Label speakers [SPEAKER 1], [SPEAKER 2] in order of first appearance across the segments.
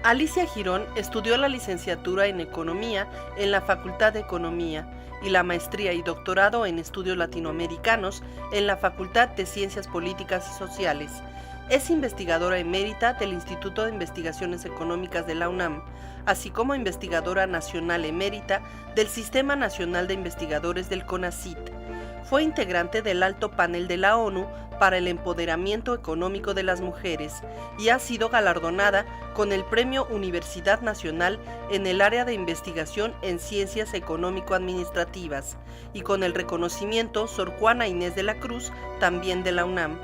[SPEAKER 1] Alicia Girón estudió la licenciatura en Economía en la Facultad de Economía y la maestría y doctorado en Estudios Latinoamericanos en la Facultad de Ciencias Políticas y Sociales. Es investigadora emérita del Instituto de Investigaciones Económicas de la UNAM, así como investigadora nacional emérita del Sistema Nacional de Investigadores del CONACYT. Fue integrante del Alto Panel de la ONU para el Empoderamiento Económico de las Mujeres y ha sido galardonada con el Premio Universidad Nacional en el área de investigación en Ciencias Económico-Administrativas y con el reconocimiento Sor Juana Inés de la Cruz, también de la UNAM.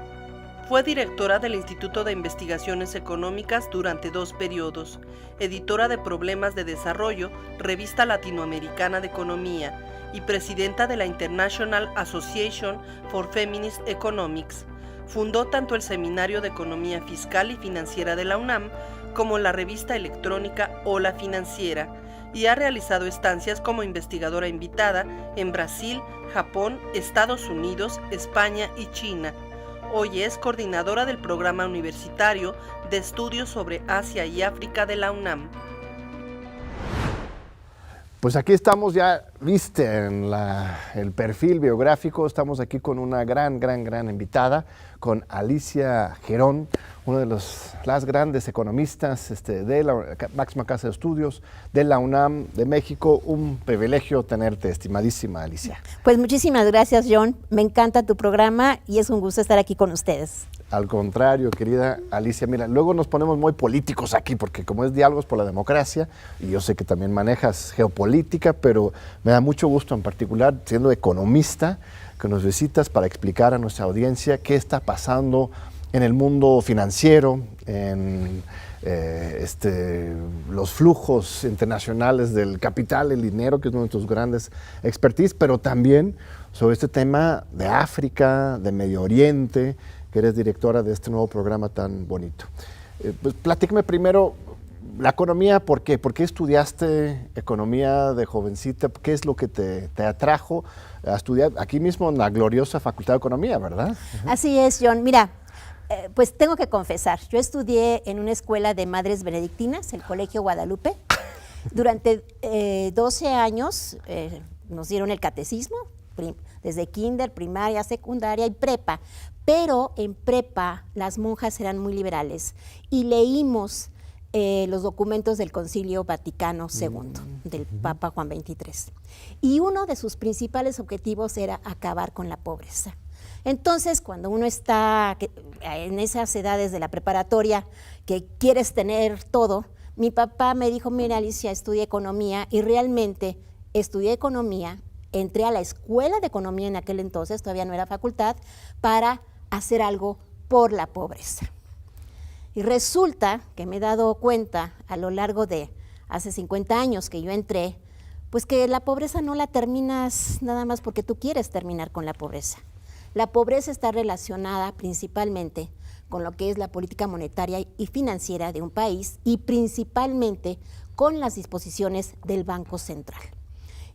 [SPEAKER 1] Fue directora del Instituto de Investigaciones Económicas durante 2 periodos, editora de Problemas de Desarrollo, Revista Latinoamericana de Economía, y presidenta de la International Association for Feminist Economics. Fundó tanto el Seminario de Economía Fiscal y Financiera de la UNAM como la revista electrónica Hola Financiera, y ha realizado estancias como investigadora invitada en Brasil, Japón, Estados Unidos, España y China. Hoy es coordinadora del Programa Universitario de Estudios sobre Asia y África de la UNAM.
[SPEAKER 2] Pues aquí estamos, ya viste en el perfil biográfico, estamos aquí con una gran invitada, con Alicia Girón, una de las grandes economistas de la máxima casa de estudios de la UNAM de México. Un privilegio tenerte, estimadísima Alicia.
[SPEAKER 3] Pues muchísimas gracias, John. Me encanta tu programa y es un gusto estar aquí con ustedes.
[SPEAKER 2] Al contrario, querida Alicia, mira, luego nos ponemos muy políticos aquí, porque como es Diálogos por la Democracia, y yo sé que también manejas geopolítica, pero me da mucho gusto en particular, siendo economista, que nos visitas para explicar a nuestra audiencia qué está pasando en el mundo financiero, en los flujos internacionales del capital, el dinero, que es uno de tus grandes expertise, pero también sobre este tema de África, de Medio Oriente, que eres directora de este nuevo programa tan bonito. Pues platícame primero, la economía, ¿por qué? ¿Por qué estudiaste economía de jovencita? ¿Qué es lo que te atrajo a estudiar aquí mismo en la gloriosa Facultad de Economía, verdad?
[SPEAKER 3] Así es, John. Mira, pues tengo que confesar, yo estudié en una escuela de madres benedictinas, el Colegio Guadalupe. Durante 12 años nos dieron el catecismo, desde kinder, primaria, secundaria y prepa. Pero en prepa las monjas eran muy liberales y leímos los documentos del Concilio Vaticano II, del Papa Juan XXIII. Y uno de sus principales objetivos era acabar con la pobreza. Entonces, cuando uno está en esas edades de la preparatoria, que quieres tener todo, mi papá me dijo, mira Alicia, estudia economía, y realmente estudié economía, entré a la escuela de economía en aquel entonces, todavía no era facultad, para hacer algo por la pobreza. Y resulta que me he dado cuenta a lo largo de hace 50 años que yo entré, pues que la pobreza no la terminas nada más porque tú quieres terminar con la pobreza. La pobreza está relacionada principalmente con lo que es la política monetaria y financiera de un país y principalmente con las disposiciones del Banco Central.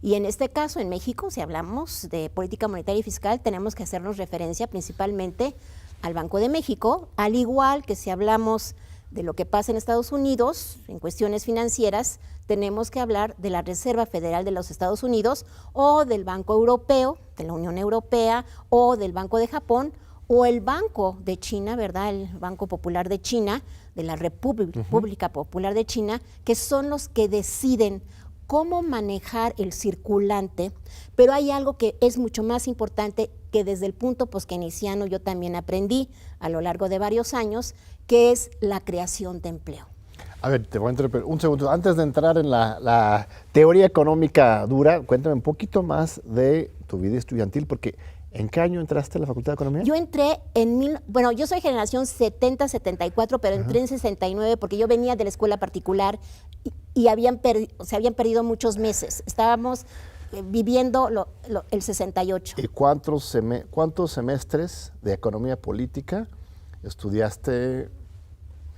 [SPEAKER 3] Y en este caso, en México, si hablamos de política monetaria y fiscal, tenemos que hacernos referencia principalmente al Banco de México, al igual que si hablamos de lo que pasa en Estados Unidos, en cuestiones financieras, tenemos que hablar de la Reserva Federal de los Estados Unidos o del Banco Europeo, de la Unión Europea, o del Banco de Japón, o el Banco de China, ¿verdad? El Banco Popular de China, de la República Popular de China, que son los que deciden cómo manejar el circulante, pero hay algo que es mucho más importante que desde el punto keynesiano yo también aprendí a lo largo de varios años, que es la creación de empleo.
[SPEAKER 2] A ver, te voy a interrumpir un segundo. Antes de entrar en la teoría económica dura, cuéntame un poquito más de tu vida estudiantil, porque ¿en qué año entraste a la Facultad de Economía?
[SPEAKER 3] Yo entré bueno, yo soy generación 70-74, pero entré en 69 porque yo venía de la escuela particular y se habían perdido muchos meses. Estábamos viviendo el 68.
[SPEAKER 2] ¿Y cuántos semestres de economía política estudiaste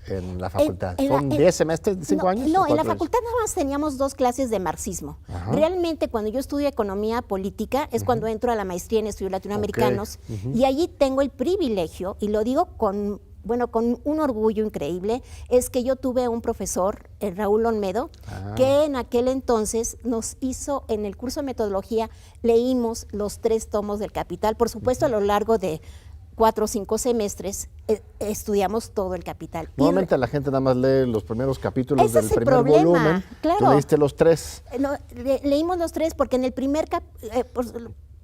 [SPEAKER 2] en la facultad? ¿Son 10 semestres, 5 años?
[SPEAKER 3] No, en la facultad nada más teníamos 2 clases de marxismo. Ajá. Realmente cuando yo estudio economía política es cuando entro a la maestría en estudios latinoamericanos y allí tengo el privilegio, y lo digo con bueno, con un orgullo increíble, es que yo tuve un profesor, Raúl Olmedo, que en aquel entonces nos hizo, en el curso de metodología, leímos los 3 tomos del Capital. Por supuesto, a lo largo de 4 o 5 semestres estudiamos todo el Capital.
[SPEAKER 2] Normalmente la gente nada más lee los primeros capítulos
[SPEAKER 3] ese
[SPEAKER 2] del
[SPEAKER 3] es el
[SPEAKER 2] primer
[SPEAKER 3] problema,
[SPEAKER 2] volumen.
[SPEAKER 3] claro.
[SPEAKER 2] Tú leíste los 3.
[SPEAKER 3] No, leímos los 3 porque en el primer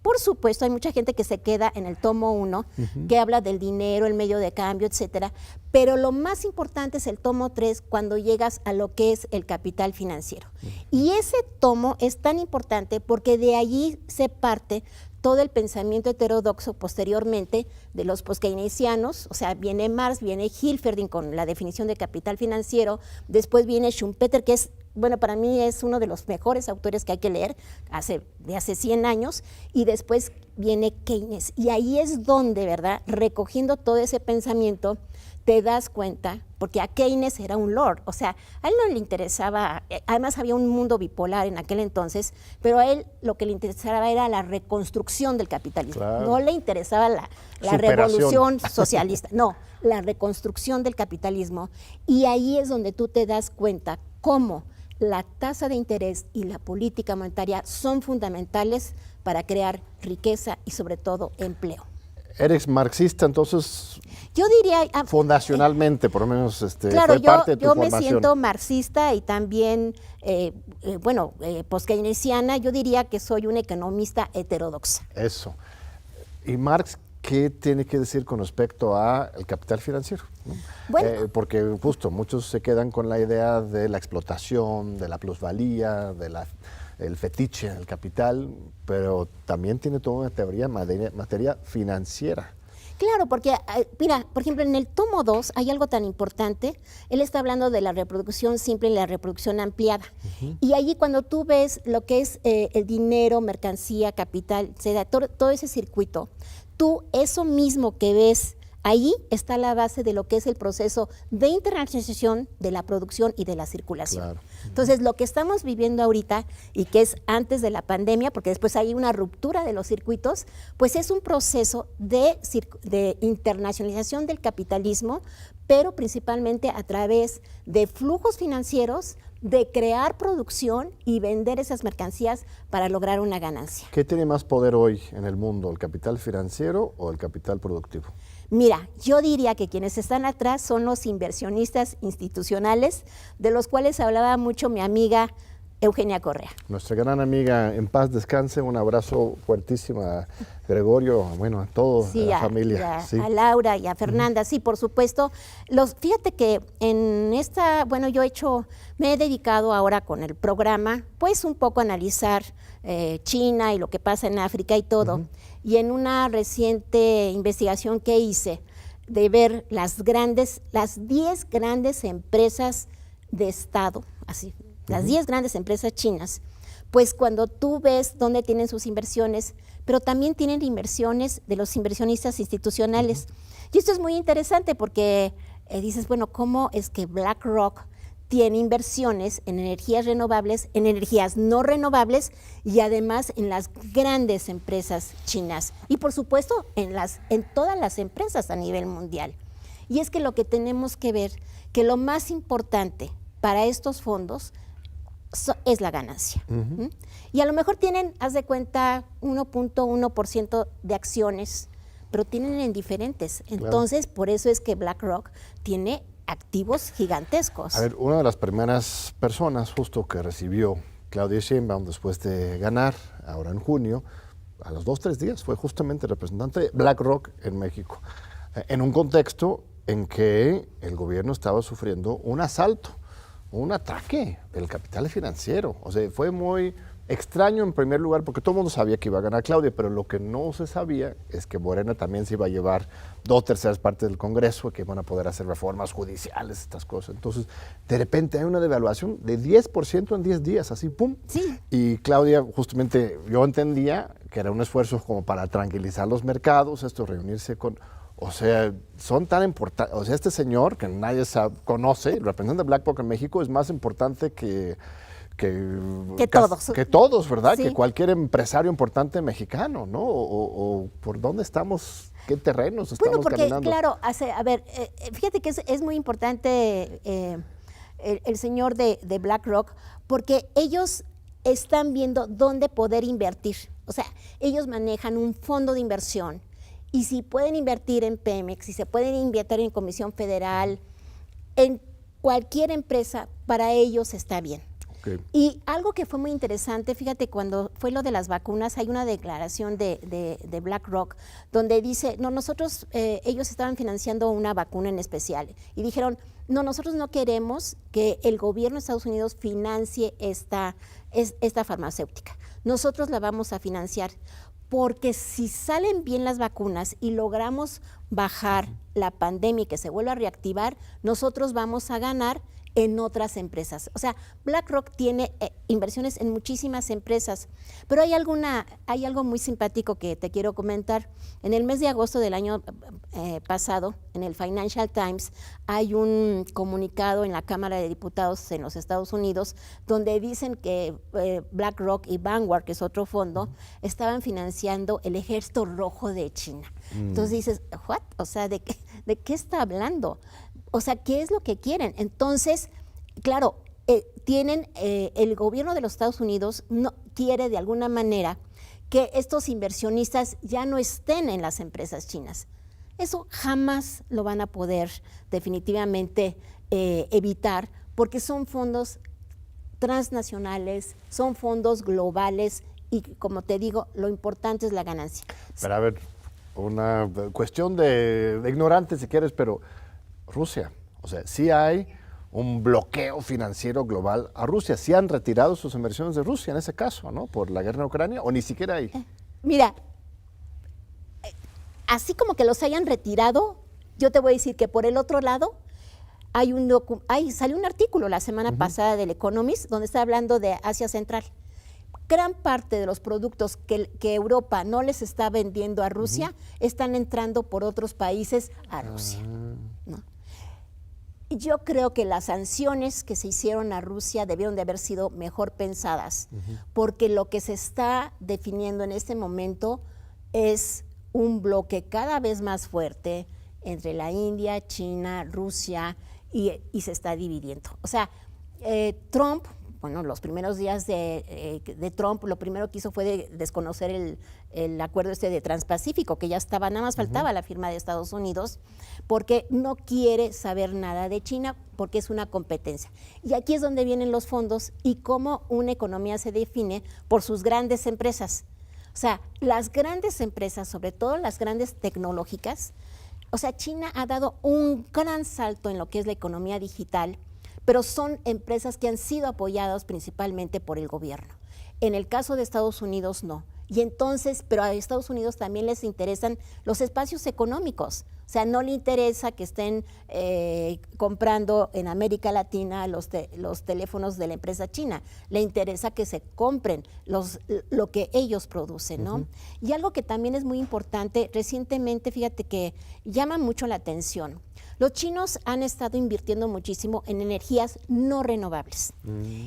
[SPEAKER 3] por supuesto, hay mucha gente que se queda en el tomo 1, que habla del dinero, el medio de cambio, etcétera, pero lo más importante es el tomo 3 cuando llegas a lo que es el capital financiero. Y ese tomo es tan importante porque de allí se parte todo el pensamiento heterodoxo posteriormente de los poskeynesianos, o sea, viene Marx, viene Hilferding con la definición de capital financiero, después viene Schumpeter, que es, bueno, para mí es uno de los mejores autores que hay que leer de hace 100 años, y después viene Keynes. Y ahí es donde, ¿verdad?, recogiendo todo ese pensamiento, te das cuenta, porque a Keynes era un lord, o sea, a él no le interesaba, además había un mundo bipolar en aquel entonces, pero a él lo que le interesaba era la reconstrucción del capitalismo, claro. No le interesaba la revolución socialista, no, la reconstrucción del capitalismo, y ahí es donde tú te das cuenta cómo la tasa de interés y la política monetaria son fundamentales para crear riqueza y sobre todo empleo.
[SPEAKER 2] ¿Eres marxista entonces?
[SPEAKER 3] Yo diría...
[SPEAKER 2] fundacionalmente, por lo menos
[SPEAKER 3] claro,
[SPEAKER 2] fue parte de tu formación.
[SPEAKER 3] Yo me siento marxista y también, poskeynesiana. Yo diría que soy una economista heterodoxa.
[SPEAKER 2] Eso. ¿Y Marx qué tiene que decir con respecto al capital financiero? ¿No? Bueno, porque justo muchos se quedan con la idea de la explotación, de la plusvalía, el fetiche del capital, pero también tiene toda una teoría, materia financiera.
[SPEAKER 3] Claro, porque, mira, por ejemplo, en el tomo 2 hay algo tan importante. Él está hablando de la reproducción simple y la reproducción ampliada. Y allí cuando tú ves lo que es el dinero, mercancía, capital, todo ese circuito, tú eso mismo que ves, ahí está la base de lo que es el proceso de internacionalización de la producción y de la circulación. Claro. Entonces, lo que estamos viviendo ahorita y que es antes de la pandemia, porque después hay una ruptura de los circuitos, pues es un proceso de internacionalización del capitalismo, pero principalmente a través de flujos financieros, de crear producción y vender esas mercancías para lograr una ganancia.
[SPEAKER 2] ¿Qué tiene más poder hoy en el mundo, el capital financiero o el capital productivo?
[SPEAKER 3] Mira, yo diría que quienes están atrás son los inversionistas institucionales, de los cuales hablaba mucho mi amiga Eugenia Correa.
[SPEAKER 2] Nuestra gran amiga, en paz descanse, un abrazo fuertísimo a Gregorio, bueno, a toda la familia.
[SPEAKER 3] Sí, a Laura y a Fernanda, sí, por supuesto. Fíjate que en bueno, me he dedicado ahora con el programa, pues un poco a analizar China y lo que pasa en África y todo. Y en una reciente investigación que hice de ver las 10 grandes empresas de Estado, así, las 10 grandes empresas chinas, pues cuando tú ves dónde tienen sus inversiones, pero también tienen inversiones de los inversionistas institucionales. Y esto es muy interesante porque dices, bueno, ¿cómo es que BlackRock tiene inversiones en energías renovables, en energías no renovables y además en las grandes empresas chinas? Y por supuesto en todas las empresas a nivel mundial. Y es que lo que tenemos que ver, que lo más importante para estos fondos es la ganancia. Y a lo mejor tienen, haz de cuenta, 1.1% de acciones, pero tienen en diferentes. Entonces, claro, por eso es que BlackRock tiene activos gigantescos.
[SPEAKER 2] A ver, una de las primeras personas justo que recibió Claudia Sheinbaum después de ganar, ahora en junio, a los 2 o 3 días, fue justamente el representante de BlackRock en México, en un contexto en que el gobierno estaba sufriendo un asalto, un ataque del capital financiero. O sea, fue muy extraño en primer lugar porque todo el mundo sabía que iba a ganar Claudia, pero lo que no se sabía es que Morena también se iba a llevar 2/3 partes del Congreso, que iban a poder hacer reformas judiciales, estas cosas. Entonces, de repente hay una devaluación de 10% en 10 días, así, ¡pum!
[SPEAKER 3] Sí.
[SPEAKER 2] Y Claudia, justamente, yo entendía que era un esfuerzo como para tranquilizar los mercados, reunirse con... O sea, son tan importantes. O sea, este señor que nadie conoce, el representante de BlackRock en México, es más importante que que todos, ¿verdad?
[SPEAKER 3] Sí.
[SPEAKER 2] Que cualquier empresario importante mexicano, ¿no? O por dónde estamos, qué terrenos estamos
[SPEAKER 3] Bueno, porque
[SPEAKER 2] caminando.
[SPEAKER 3] claro, fíjate que es muy importante el señor de BlackRock, porque ellos están viendo dónde poder invertir. O sea, ellos manejan un fondo de inversión y si pueden invertir en Pemex, si se pueden invertir en Comisión Federal, en cualquier empresa, para ellos está bien.
[SPEAKER 2] Okay.
[SPEAKER 3] Y algo que fue muy interesante, fíjate, cuando fue lo de las vacunas, hay una declaración de BlackRock donde dice, no, ellos estaban financiando una vacuna en especial y dijeron, no, nosotros no queremos que el gobierno de Estados Unidos financie esta farmacéutica. Nosotros la vamos a financiar porque si salen bien las vacunas y logramos bajar la pandemia y que se vuelva a reactivar, nosotros vamos a ganar en otras empresas. O sea, BlackRock tiene inversiones en muchísimas empresas, pero hay algo muy simpático que te quiero comentar. En el mes de agosto del año pasado, en el Financial Times, hay un comunicado en la Cámara de Diputados en los Estados Unidos donde dicen que BlackRock y Vanguard, que es otro fondo, estaban financiando el Ejército Rojo de China. Entonces dices, ¿what? O sea, ¿de qué está hablando? O sea, ¿qué es lo que quieren? Entonces, claro, el gobierno de los Estados Unidos no quiere de alguna manera que estos inversionistas ya no estén en las empresas chinas. Eso jamás lo van a poder definitivamente evitar, porque son fondos transnacionales, son fondos globales y, como te digo, lo importante es la ganancia.
[SPEAKER 2] Pero a ver, una cuestión de ignorante si quieres, pero Rusia, o sea, sí hay un bloqueo financiero global a Rusia, sí han retirado sus inversiones de Rusia en ese caso, ¿no? Por la guerra en Ucrania, o ni siquiera hay.
[SPEAKER 3] Mira, así como que los hayan retirado, yo te voy a decir que por el otro lado salió un artículo la semana pasada del Economist donde está hablando de Asia Central. Gran parte de los productos que Europa no les está vendiendo a Rusia están entrando por otros países a Rusia, ¿no? Yo creo que las sanciones que se hicieron a Rusia debieron de haber sido mejor pensadas, porque lo que se está definiendo en este momento es un bloque cada vez más fuerte entre la India, China, Rusia, y se está dividiendo. O sea, Trump, bueno, los primeros días de Trump, lo primero que hizo fue desconocer el acuerdo de Transpacífico, que ya estaba, nada más faltaba la firma de Estados Unidos, porque no quiere saber nada de China, porque es una competencia. Y aquí es donde vienen los fondos y cómo una economía se define por sus grandes empresas. O sea, las grandes empresas, sobre todo las grandes tecnológicas, o sea, China ha dado un gran salto en lo que es la economía digital, pero son empresas que han sido apoyadas principalmente por el gobierno. En el caso de Estados Unidos, no. Y entonces, pero a Estados Unidos también les interesan los espacios económicos. O sea, no le interesa que estén comprando en América Latina los teléfonos de la empresa china. Le interesa que se compren lo que ellos producen, ¿no? Y algo que también es muy importante, recientemente, fíjate que llama mucho la atención. Los chinos han estado invirtiendo muchísimo en energías no renovables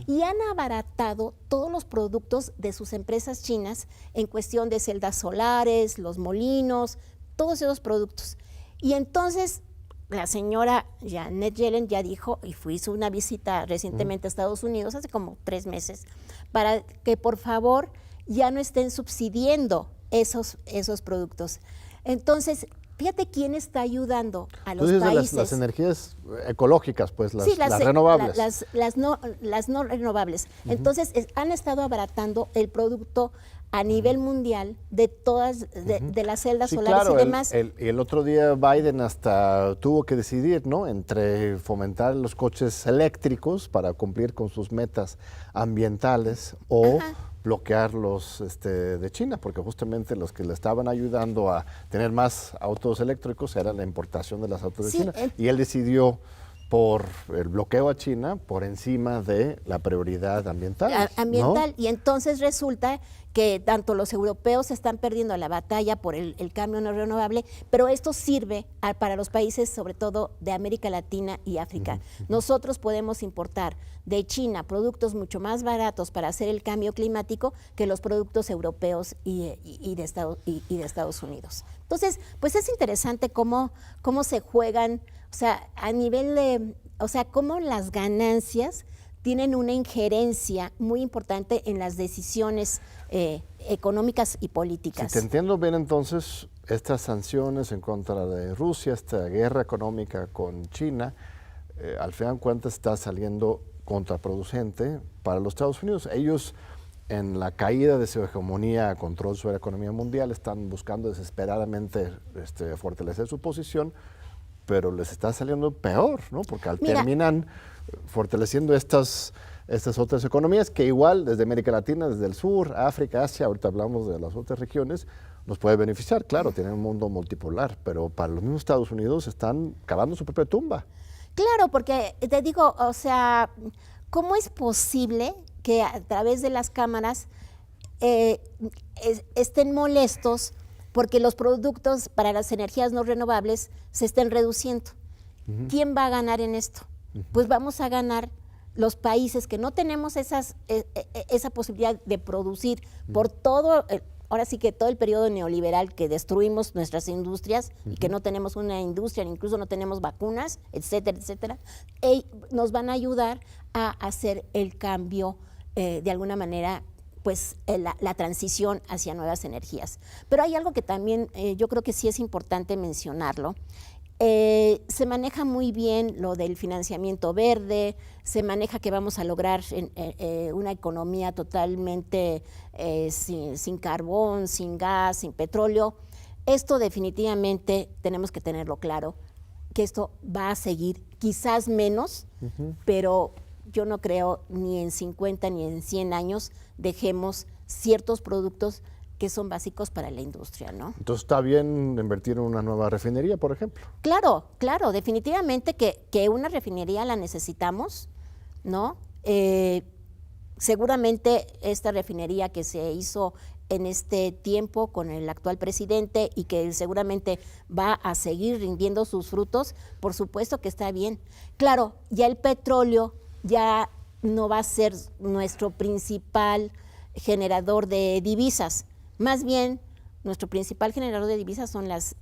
[SPEAKER 3] y han abaratado todos los productos de sus empresas chinas en cuestión de celdas solares, los molinos, todos esos productos. Y entonces la señora Janet Yellen ya dijo, y hizo una visita recientemente a Estados Unidos, hace como 3 meses, para que por favor ya no estén subsidiando esos productos. Entonces, fíjate quién está ayudando a los países.
[SPEAKER 2] Las energías ecológicas, pues, las renovables.
[SPEAKER 3] Las no renovables. Entonces, han estado abaratando el producto a nivel mundial de todas, de las celdas solares y demás.
[SPEAKER 2] El otro día Biden hasta tuvo que decidir, ¿no?, entre fomentar los coches eléctricos para cumplir con sus metas ambientales o bloquear los de China, porque justamente los que le estaban ayudando a tener más autos eléctricos era la importación de los autos de China. Y él decidió por el bloqueo a China por encima de la prioridad ambiental.
[SPEAKER 3] Ambiental,
[SPEAKER 2] ¿no?
[SPEAKER 3] y entonces resulta que tanto los europeos están perdiendo la batalla por el cambio no renovable, pero esto sirve para los países, sobre todo de América Latina y África. Nosotros podemos importar de China productos mucho más baratos para hacer el cambio climático que los productos europeos y de Estados Unidos. Entonces, pues es interesante cómo se juegan, o sea, a nivel de, o sea, cómo las ganancias tienen una injerencia muy importante en las decisiones económicas y políticas.
[SPEAKER 2] Si te entiendo bien, entonces, estas sanciones en contra de Rusia, esta guerra económica con China, al final de cuentas está saliendo contraproducente para los Estados Unidos. Ellos, en la caída de su hegemonía, control sobre la economía mundial, están buscando desesperadamente fortalecer su posición, pero les está saliendo peor, ¿no? Porque terminan fortaleciendo estas otras economías que igual desde América Latina, desde el sur, África, Asia, ahorita hablamos de las otras regiones, nos puede beneficiar. Claro, tienen un mundo multipolar, pero para los mismos Estados Unidos están cavando su propia tumba.
[SPEAKER 3] Claro, porque te digo, o sea, ¿cómo es posible que a través de las cámaras estén molestos porque los productos para las energías no renovables se estén reduciendo? ¿Quién va a ganar en esto? Pues vamos a ganar los países que no tenemos esa posibilidad de producir por todo, ahora sí que todo el periodo neoliberal que destruimos nuestras industrias y que no tenemos una industria, incluso no tenemos vacunas, etcétera, etcétera, nos van a ayudar a hacer el cambio de alguna manera, pues la transición hacia nuevas energías. Pero hay algo que también yo creo que sí es importante mencionarlo. Se maneja muy bien lo del financiamiento verde, se maneja que vamos a lograr una economía totalmente sin carbón, sin gas, sin petróleo. Esto definitivamente tenemos que tenerlo claro, que esto va a seguir, quizás menos, pero yo no creo ni en 50 ni en 100 años dejemos ciertos productos que son básicos para la industria, ¿no?
[SPEAKER 2] Entonces, ¿está bien invertir en una nueva refinería, por ejemplo?
[SPEAKER 3] Claro, claro, definitivamente que una refinería la necesitamos, ¿no? Seguramente esta refinería que se hizo en este tiempo con el actual presidente y que seguramente va a seguir rindiendo sus frutos, por supuesto que está bien. Claro, ya el petróleo ya no va a ser nuestro principal generador de divisas. Más bien, nuestro principal generador de divisas son las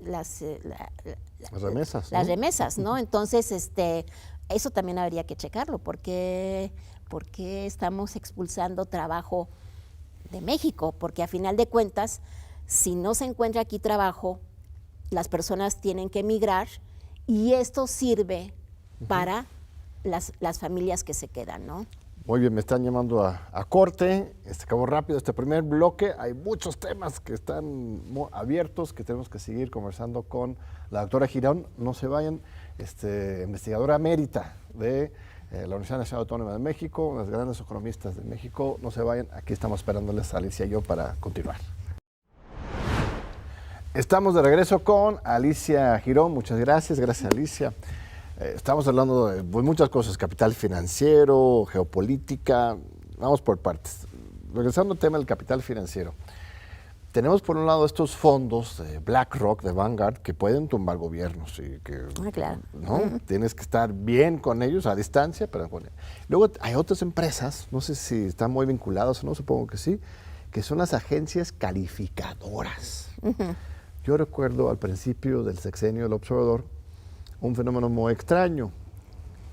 [SPEAKER 2] remesas.
[SPEAKER 3] Las remesas, ¿no? Entonces, eso también habría que checarlo, porque estamos expulsando trabajo de México, porque a final de cuentas, si no se encuentra aquí trabajo, las personas tienen que emigrar y esto sirve para las familias que se quedan, ¿no?
[SPEAKER 2] Muy bien, me están llamando a corte. Acabó rápido este primer bloque. Hay muchos temas que están abiertos, que tenemos que seguir conversando con la doctora Girón. No se vayan, investigadora emérita de la Universidad Nacional Autónoma de México, una de las grandes economistas de México. No se vayan, aquí estamos esperándoles Alicia y yo para continuar. Estamos de regreso con Alicia Girón. Muchas gracias. Gracias, Alicia. Estamos hablando de muchas cosas, capital financiero, geopolítica, vamos por partes. Regresando al tema del capital financiero, tenemos por un lado estos fondos de BlackRock, de Vanguard, que pueden tumbar gobiernos y que
[SPEAKER 3] claro.
[SPEAKER 2] ¿no? Tienes que estar bien con ellos a distancia. Pero luego hay otras empresas, no sé si están muy vinculadas o no, supongo que sí, que son las agencias calificadoras. Yo recuerdo al principio del sexenio del Observador, un fenómeno muy extraño,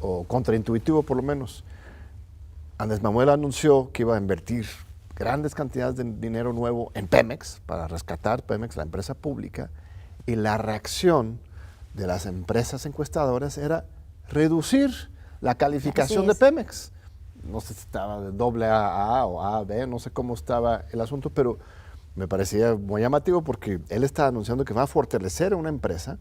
[SPEAKER 2] o contraintuitivo por lo menos. Andrés Manuel anunció que iba a invertir grandes cantidades de dinero nuevo en Pemex, para rescatar Pemex, la empresa pública, y la reacción de las empresas encuestadoras era reducir la calificación de Pemex. No sé si estaba de AA o AB, no sé cómo estaba el asunto, pero me parecía muy llamativo porque él está anunciando que va a fortalecer a una empresa,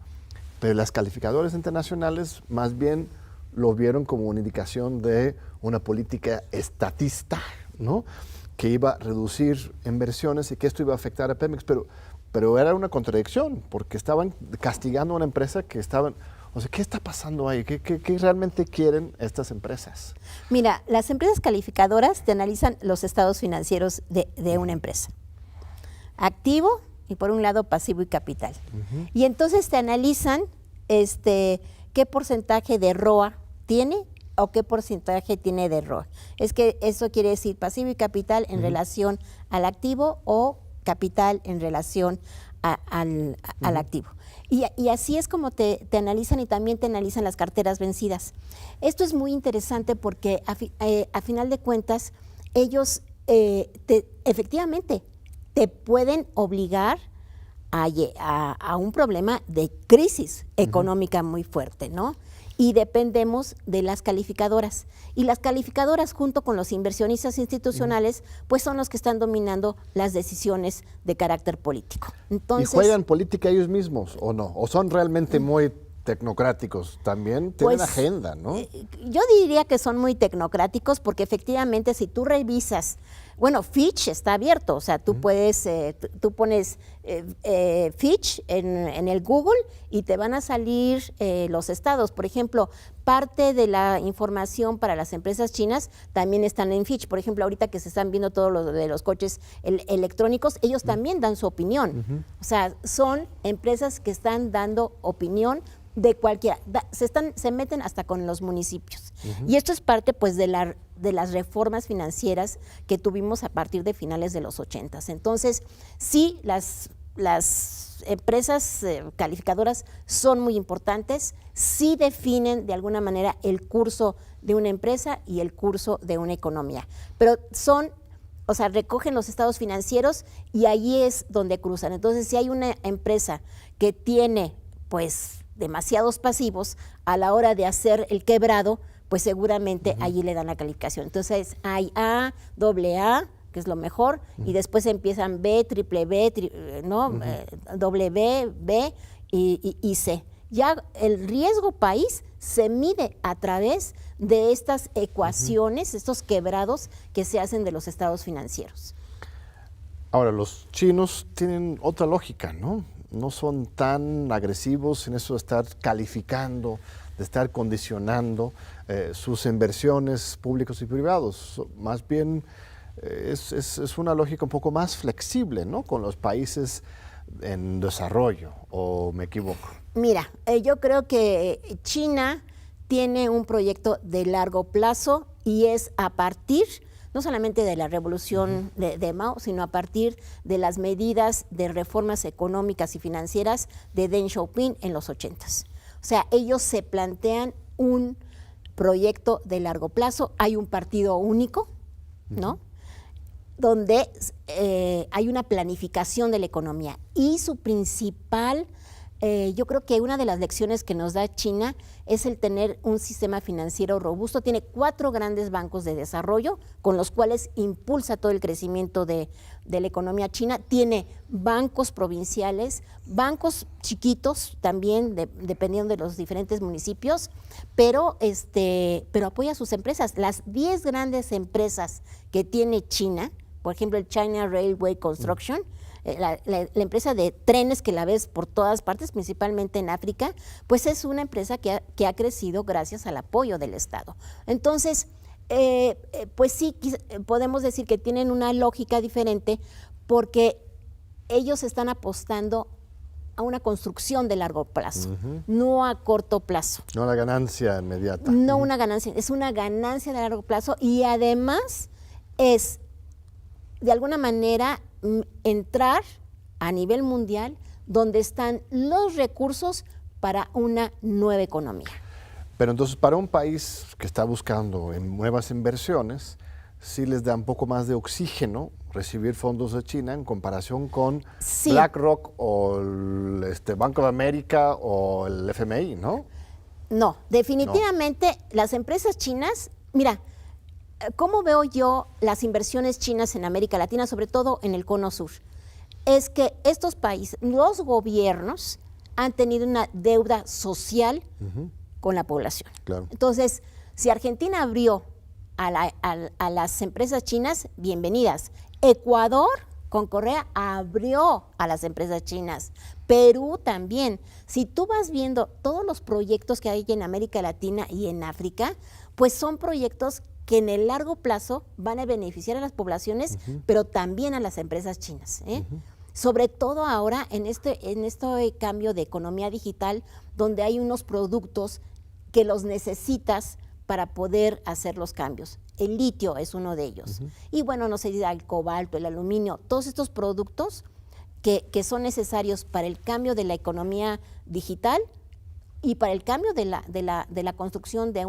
[SPEAKER 2] pero las calificadoras internacionales más bien lo vieron como una indicación de una política estatista, ¿no? Que iba a reducir inversiones y que esto iba a afectar a Pemex, pero era una contradicción, porque estaban castigando a una empresa que estaban O sea, ¿qué está pasando ahí? ¿Qué realmente quieren estas empresas?
[SPEAKER 3] Mira, las empresas calificadoras te analizan los estados financieros de una empresa. Activo y por un lado pasivo y capital. Y entonces te analizan qué porcentaje de ROA tiene o qué porcentaje tiene de ROA. Es que eso quiere decir pasivo y capital en relación al activo o capital en relación al activo. Y así es como te analizan, y también te analizan las carteras vencidas. Esto es muy interesante porque a final de cuentas ellos efectivamente te pueden obligar a un problema de crisis económica muy fuerte, ¿no? Y dependemos de las calificadoras. Y las calificadoras, junto con los inversionistas institucionales, pues son los que están dominando las decisiones de carácter político. Entonces,
[SPEAKER 2] ¿y juegan política ellos mismos o no? ¿O son realmente muy tecnocráticos? También tienen agenda, ¿no?
[SPEAKER 3] Yo diría que son muy tecnocráticos porque efectivamente si tú revisas, bueno, Fitch está abierto, o sea, tú puedes, tú pones Fitch en el Google y te van a salir los estados. Por ejemplo, parte de la información para las empresas chinas también están en Fitch. Por ejemplo, ahorita que se están viendo todo lo de los coches electrónicos, ellos también dan su opinión. O sea, son empresas que están dando opinión de cualquiera, se meten hasta con los municipios. Y esto es parte pues de las reformas financieras que tuvimos a partir de finales de los 80. Entonces, sí, las empresas calificadoras son muy importantes, sí definen de alguna manera el curso de una empresa y el curso de una economía, pero recogen los estados financieros y ahí es donde cruzan. Entonces, si hay una empresa que tiene pues demasiados pasivos a la hora de hacer el quebrado, pues seguramente allí le dan la calificación. Entonces hay A, doble A, que es lo mejor, y después empiezan B, triple B, doble B, B y C. Ya el riesgo país se mide a través de estas ecuaciones, estos quebrados que se hacen de los estados financieros.
[SPEAKER 2] Ahora, los chinos tienen otra lógica, ¿no? No son tan agresivos en eso de estar calificando, de estar condicionando sus inversiones públicos y privados. Más bien es una lógica un poco más flexible, ¿no? Con los países en desarrollo, ¿o me equivoco?
[SPEAKER 3] Mira, yo creo que China tiene un proyecto de largo plazo y es a partir no solamente de la revolución de Mao, sino a partir de las medidas de reformas económicas y financieras de Deng Xiaoping en los 80s. O sea, ellos se plantean un proyecto de largo plazo, hay un partido único, ¿no? Donde hay una planificación de la economía y su principal, yo creo que una de las lecciones que nos da China es el tener un sistema financiero robusto. Tiene 4 grandes bancos de desarrollo con los cuales impulsa todo el crecimiento de la economía china. Tiene bancos provinciales, bancos chiquitos también, dependiendo de los diferentes municipios, pero apoya a sus empresas. Las 10 grandes empresas que tiene China, por ejemplo, el China Railway Construction, la empresa de trenes que la ves por todas partes, principalmente en África, pues es una empresa que ha crecido gracias al apoyo del Estado. Entonces, pues sí, podemos decir que tienen una lógica diferente porque ellos están apostando a una construcción de largo plazo, no a corto plazo.
[SPEAKER 2] No la ganancia inmediata.
[SPEAKER 3] No una ganancia, es una ganancia de largo plazo y además es, de alguna manera, entrar a nivel mundial donde están los recursos para una nueva economía.
[SPEAKER 2] Pero entonces para un país que está buscando en nuevas inversiones, sí les da un poco más de oxígeno recibir fondos de China en comparación con BlackRock o el Banco de América o el FMI, ¿no?
[SPEAKER 3] No, definitivamente las empresas chinas, mira, ¿cómo veo yo las inversiones chinas en América Latina, sobre todo en el Cono Sur? Es que estos países, los gobiernos han tenido una deuda social con la población.
[SPEAKER 2] Claro.
[SPEAKER 3] Entonces, si Argentina abrió a las empresas chinas, bienvenidas. Ecuador con Correa abrió a las empresas chinas. Perú también. Si tú vas viendo todos los proyectos que hay en América Latina y en África, pues son proyectos que en el largo plazo van a beneficiar a las poblaciones, pero también a las empresas chinas, ¿eh? Sobre todo ahora en este cambio de economía digital, donde hay unos productos que los necesitas para poder hacer los cambios. El litio es uno de ellos. Y bueno, no se diga el cobalto, el aluminio, todos estos productos que son necesarios para el cambio de la economía digital y para el cambio de la construcción de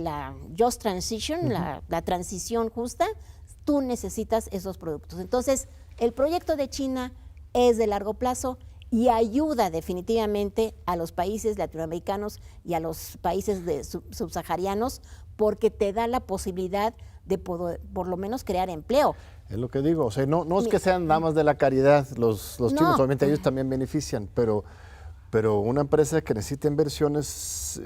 [SPEAKER 3] la Just Transition, la transición justa, tú necesitas esos productos. Entonces, el proyecto de China es de largo plazo y ayuda definitivamente a los países latinoamericanos y a los países subsaharianos porque te da la posibilidad de por lo menos crear empleo.
[SPEAKER 2] Es lo que digo, o sea, no es que sean damas de la caridad los chinos, obviamente ellos también benefician, pero una empresa que necesita inversiones,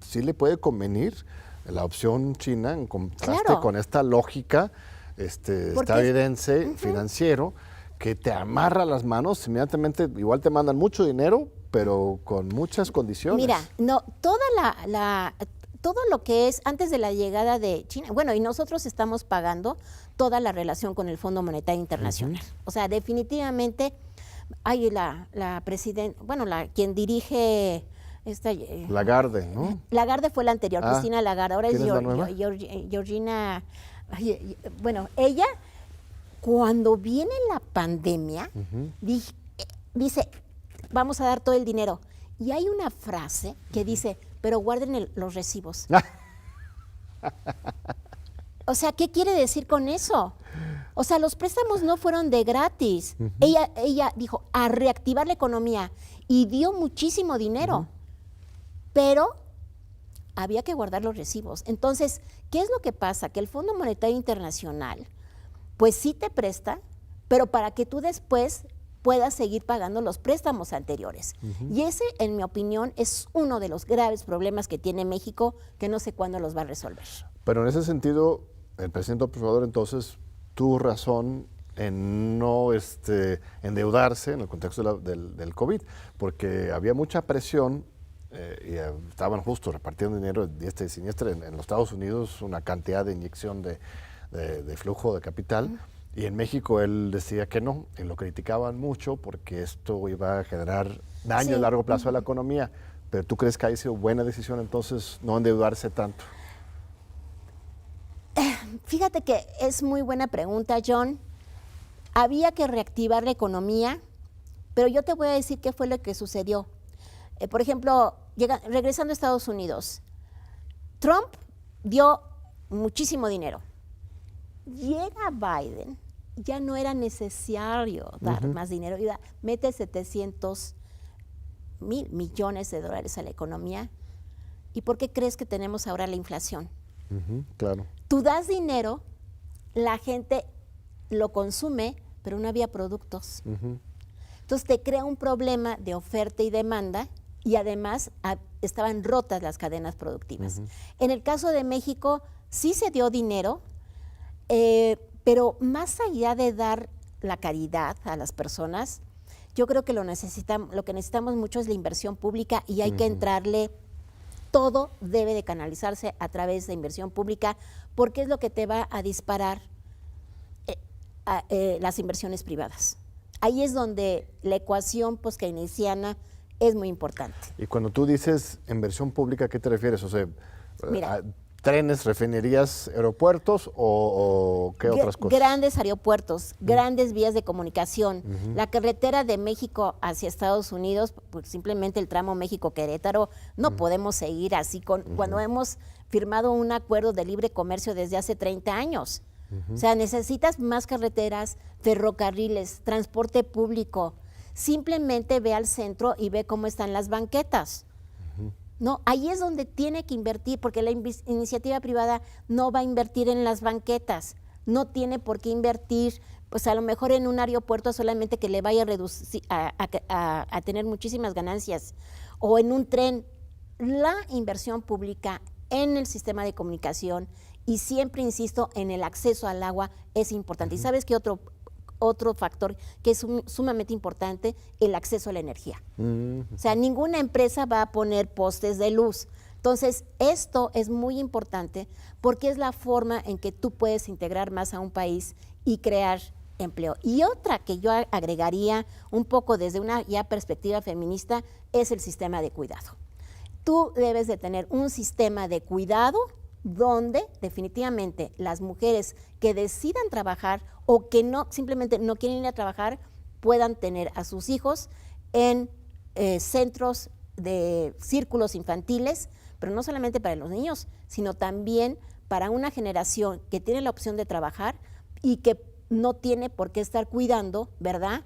[SPEAKER 2] sí le puede convenir la opción china en contraste con esta lógica estadounidense financiero que te amarra las manos, inmediatamente igual te mandan mucho dinero, pero con muchas condiciones.
[SPEAKER 3] Mira, no, todo lo que es antes de la llegada de China, bueno, y nosotros estamos pagando toda la relación con el Fondo Monetario Internacional. O sea, definitivamente hay la presidenta, bueno, quien dirige
[SPEAKER 2] Lagarde, ¿no?
[SPEAKER 3] Lagarde fue la anterior, Cristina Lagarde, ahora es
[SPEAKER 2] la nueva?
[SPEAKER 3] Georgina, bueno, ella cuando viene la pandemia dice, vamos a dar todo el dinero. Y hay una frase que dice, pero guarden los recibos. O sea, ¿qué quiere decir con eso? O sea, los préstamos no fueron de gratis. Ella dijo, a reactivar la economía y dio muchísimo dinero, pero había que guardar los recibos. Entonces, ¿qué es lo que pasa? Que el Fondo Monetario Internacional, pues sí te presta, pero para que tú después puedas seguir pagando los préstamos anteriores. Y ese, en mi opinión, es uno de los graves problemas que tiene México, que no sé cuándo los va a resolver.
[SPEAKER 2] Pero en ese sentido, el presidente López Obrador entonces tuvo razón en no endeudarse en el contexto del COVID, porque había mucha presión y estaban justo repartiendo dinero diestra y siniestra en los Estados Unidos, una cantidad de inyección de flujo de capital. Y en México él decía que no, y lo criticaban mucho porque esto iba a generar daño a largo plazo a la economía. Pero ¿tú crees que haya sido buena decisión entonces no endeudarse tanto?
[SPEAKER 3] Fíjate que es muy buena pregunta, John. Había que reactivar la economía, pero yo te voy a decir qué fue lo que sucedió. Por ejemplo, regresando a Estados Unidos, Trump dio muchísimo dinero. Llega Biden, ya no era necesario dar más dinero, mete 700 mil millones de dólares a la economía. ¿Y por qué crees que tenemos ahora la inflación?
[SPEAKER 2] Claro.
[SPEAKER 3] Tú das dinero, la gente lo consume, pero no había productos. Entonces te crea un problema de oferta y demanda y además estaban rotas las cadenas productivas. En el caso de México sí se dio dinero, pero más allá de dar la caridad a las personas, yo creo que lo que necesitamos mucho es la inversión pública y hay que entrarle, todo debe de canalizarse a través de inversión pública porque es lo que te va a disparar las inversiones privadas. Ahí es donde la ecuación post-keynesiana es muy importante.
[SPEAKER 2] Y cuando tú dices inversión pública, ¿a qué te refieres? O sea,
[SPEAKER 3] Mira,
[SPEAKER 2] ¿trenes, refinerías, aeropuertos o qué otras cosas?
[SPEAKER 3] Grandes aeropuertos, grandes vías de comunicación. La carretera de México hacia Estados Unidos, pues simplemente el tramo México-Querétaro, no podemos seguir así cuando hemos firmado un acuerdo de libre comercio desde hace 30 años. O sea, necesitas más carreteras, ferrocarriles, transporte público. Simplemente ve al centro y ve cómo están las banquetas. No, ahí es donde tiene que invertir, porque la iniciativa privada no va a invertir en las banquetas, no tiene por qué invertir, pues a lo mejor en un aeropuerto solamente que le vaya a reducir, a tener muchísimas ganancias, o en un tren. La inversión pública en el sistema de comunicación, y siempre insisto, en el acceso al agua es importante. ¿Y sabes qué otro factor que es sumamente importante, el acceso a la energía. O sea, ninguna empresa va a poner postes de luz. Entonces, esto es muy importante porque es la forma en que tú puedes integrar más a un país y crear empleo. Y otra que yo agregaría un poco desde una ya perspectiva feminista es el sistema de cuidado. Tú debes de tener un sistema de cuidado donde definitivamente las mujeres que decidan trabajar o que no simplemente no quieren ir a trabajar puedan tener a sus hijos en centros de círculos infantiles, pero no solamente para los niños, sino también para una generación que tiene la opción de trabajar y que no tiene por qué estar cuidando, ¿verdad?,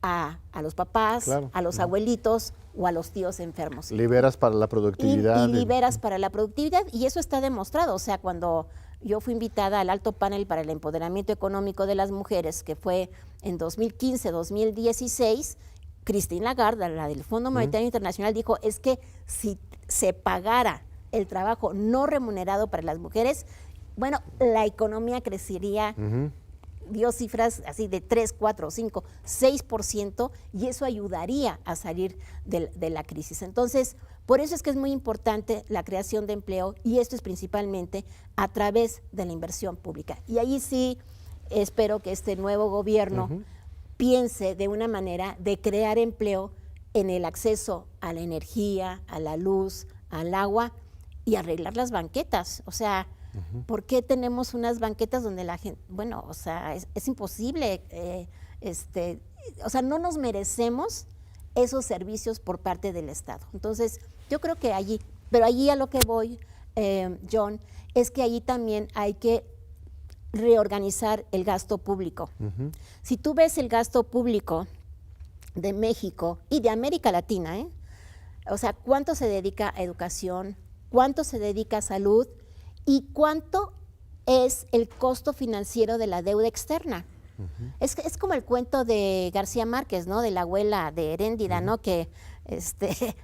[SPEAKER 3] a los papás, claro, a los abuelitos o a los tíos enfermos.
[SPEAKER 2] Liberas para la productividad.
[SPEAKER 3] Y liberas para la productividad, y eso está demostrado. O sea, cuando yo fui invitada al alto panel para el empoderamiento económico de las mujeres, que fue en 2015-2016, Christine Lagarde, la del Fondo Monetario Internacional, dijo, es que si se pagara el trabajo no remunerado para las mujeres, bueno, la economía crecería, dio cifras así de 3, 4, 5, 6%, y eso ayudaría a salir de la crisis. Entonces, por eso es que es muy importante la creación de empleo, y esto es principalmente a través de la inversión pública. Y ahí sí espero que este nuevo gobierno piense de una manera de crear empleo en el acceso a la energía, a la luz, al agua, y arreglar las banquetas. O sea, ¿por qué tenemos unas banquetas donde la gente, bueno, o sea, es imposible, o sea, no nos merecemos esos servicios por parte del Estado? Entonces, yo creo que allí, pero allí a lo que voy, John, es que allí también hay que reorganizar el gasto público. Si tú ves el gasto público de México y de América Latina, o sea, ¿cuánto se dedica a educación? ¿Cuánto se dedica a salud? ¿Y cuánto es el costo financiero de la deuda externa? Es como el cuento de García Márquez, ¿no? De la abuela de Heréndida, ¿no? Que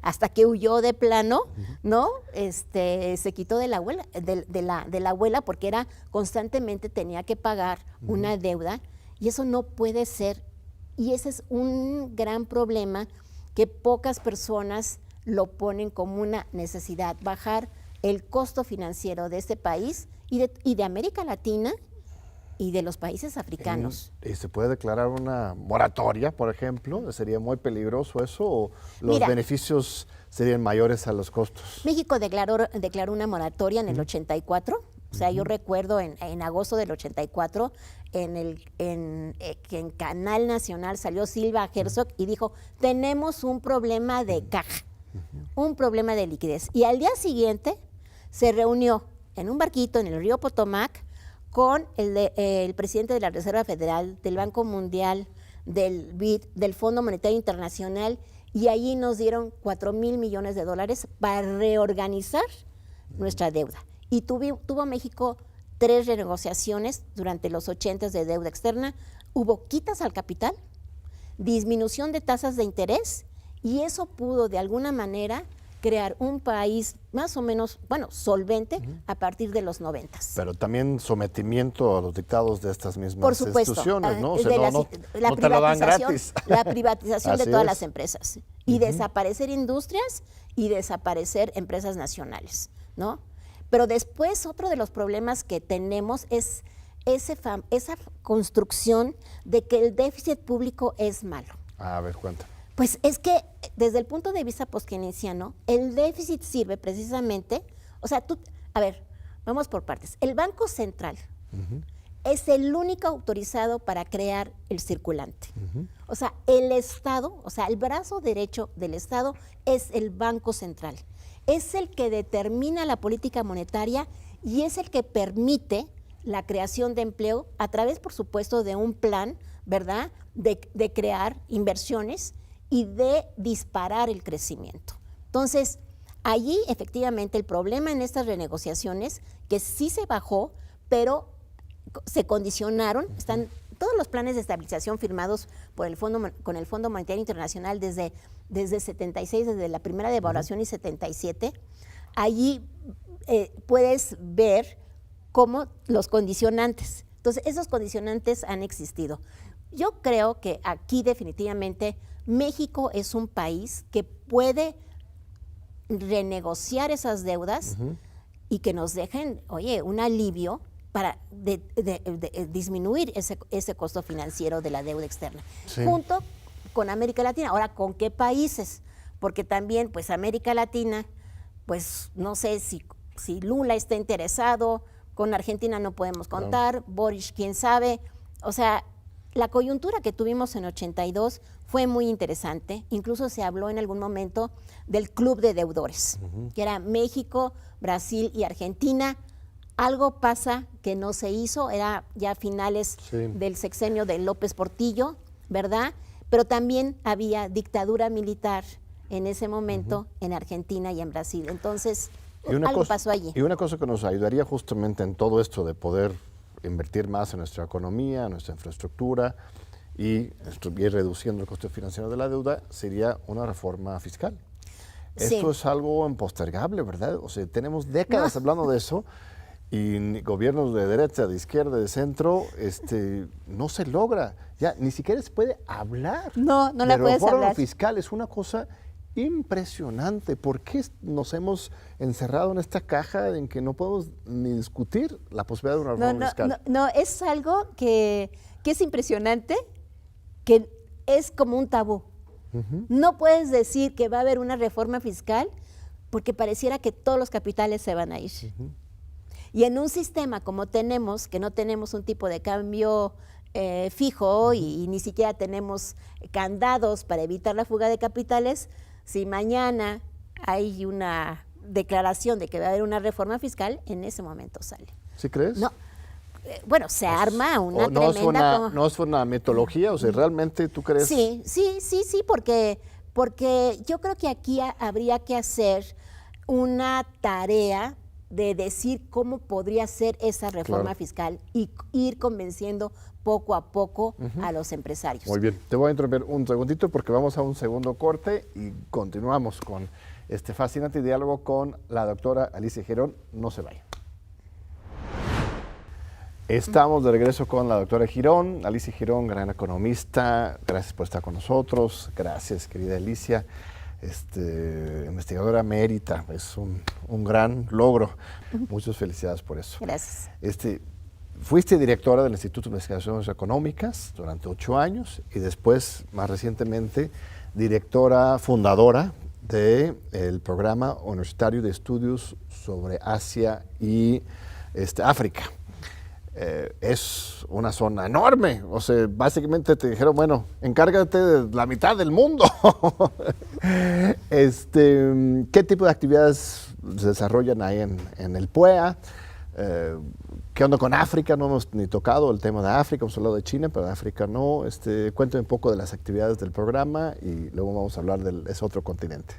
[SPEAKER 3] hasta que huyó de plano, ¿no? Se quitó de la abuela, de la abuela, porque era constantemente tenía que pagar una deuda, y eso no puede ser. Y ese es un gran problema que pocas personas lo ponen como una necesidad, bajar el costo financiero de este país y de América Latina y de los países africanos.
[SPEAKER 2] ¿Y se puede declarar una moratoria, por ejemplo? ¿Sería muy peligroso eso, o los beneficios serían mayores a los costos?
[SPEAKER 3] México declaró una moratoria en el 84. O sea, yo recuerdo en agosto del 84, que en Canal Nacional salió Silva Herzog y dijo, tenemos un problema de caja, un problema de liquidez. Y al día siguiente se reunió en un barquito en el río Potomac con el presidente de la Reserva Federal, del Banco Mundial, del BID, del Fondo Monetario Internacional, y allí nos dieron $4,000 millones para reorganizar nuestra deuda. Y tuvo México 3 renegociaciones durante los 80 de deuda externa. Hubo quitas al capital, disminución de tasas de interés, y eso pudo de alguna manera crear un país más o menos, bueno, solvente a partir de los 90.
[SPEAKER 2] Pero también sometimiento a los dictados de estas mismas
[SPEAKER 3] por supuesto,
[SPEAKER 2] instituciones, ¿no? O sea, no te lo dan gratis.
[SPEAKER 3] La privatización de todas las empresas, y desaparecer industrias y desaparecer empresas nacionales, ¿no? Pero después otro de los problemas que tenemos es esa construcción de que el déficit público es malo.
[SPEAKER 2] A ver, cuéntame.
[SPEAKER 3] Pues es que desde el punto de vista postkeynesiano, el déficit sirve precisamente, o sea, vamos por partes. El Banco Central es el único autorizado para crear el circulante. O sea, el Estado, o sea, el brazo derecho del Estado es el Banco Central. Es el que determina la política monetaria y es el que permite la creación de empleo a través, por supuesto, de un plan, ¿verdad?, de crear inversiones y de disparar el crecimiento. Entonces, allí efectivamente el problema en estas renegociaciones, que sí se bajó, pero se condicionaron, están todos los planes de estabilización firmados con el Fondo Monetario Internacional desde 76, desde la primera devaluación y 77, allí puedes ver cómo los condicionantes. Entonces, esos condicionantes han existido. Yo creo que aquí definitivamente México es un país que puede renegociar esas deudas y que nos dejen, oye, un alivio para disminuir ese costo financiero de la deuda externa, junto con América Latina. Ahora, ¿con qué países? Porque también, pues, América Latina, pues, no sé si Lula está interesado, con Argentina no podemos contar, Boric, quién sabe. O sea, la coyuntura que tuvimos en 82 fue muy interesante. Incluso se habló en algún momento del club de deudores, que era México, Brasil y Argentina. Algo pasa que no se hizo, era ya finales del sexenio de López Portillo, ¿verdad? Pero también había dictadura militar en ese momento en Argentina y en Brasil. Entonces, algo pasó allí.
[SPEAKER 2] Y una cosa que nos ayudaría justamente en todo esto de poder invertir más en nuestra economía, en nuestra infraestructura y ir reduciendo el costo financiero de la deuda sería una reforma fiscal. Esto es algo impostergable, ¿verdad? O sea, tenemos décadas hablando de eso y gobiernos de derecha, de izquierda, de centro, no se logra. Ya ni siquiera se puede hablar.
[SPEAKER 3] No la puedes
[SPEAKER 2] reforma
[SPEAKER 3] hablar.
[SPEAKER 2] fiscal es una cosa impresionante. ¿Por qué nos hemos encerrado en esta caja en que no podemos ni discutir la posibilidad de una reforma fiscal?
[SPEAKER 3] No, es algo que es impresionante, que es como un tabú. No puedes decir que va a haber una reforma fiscal porque pareciera que todos los capitales se van a ir. Y en un sistema como tenemos, que no tenemos un tipo de cambio fijo y ni siquiera tenemos candados para evitar la fuga de capitales, si mañana hay una declaración de que va a haber una reforma fiscal, en ese momento sale.
[SPEAKER 2] ¿Sí crees?
[SPEAKER 3] No. Bueno, se arma una
[SPEAKER 2] no
[SPEAKER 3] tremenda...
[SPEAKER 2] ¿No es una mitología? O sea, ¿realmente tú crees?
[SPEAKER 3] Sí, porque yo creo que aquí habría que hacer una tarea de decir cómo podría ser esa reforma fiscal y ir convenciendo poco a poco a los empresarios.
[SPEAKER 2] Muy bien, te voy a interrumpir un segundito porque vamos a un segundo corte y continuamos con este fascinante diálogo con la doctora Alicia Girón. No se vayan. Estamos de regreso con la doctora Girón, Alicia Girón, gran economista. Gracias por estar con nosotros. Gracias, querida Alicia. Investigadora emérita, es un gran logro. Muchas felicidades por eso.
[SPEAKER 3] Gracias.
[SPEAKER 2] Fuiste directora del Instituto de Investigaciones Económicas durante 8 años y después, más recientemente, directora fundadora del Programa Universitario de Estudios sobre Asia y África. Es una zona enorme, o sea, básicamente te dijeron, bueno, encárgate de la mitad del mundo. ¿Qué tipo de actividades se desarrollan ahí en el PUEA? ¿Qué onda con África? No hemos ni tocado el tema de África, hemos hablado de China, pero de África no. Cuéntame un poco de las actividades del programa y luego vamos a hablar de ese otro continente.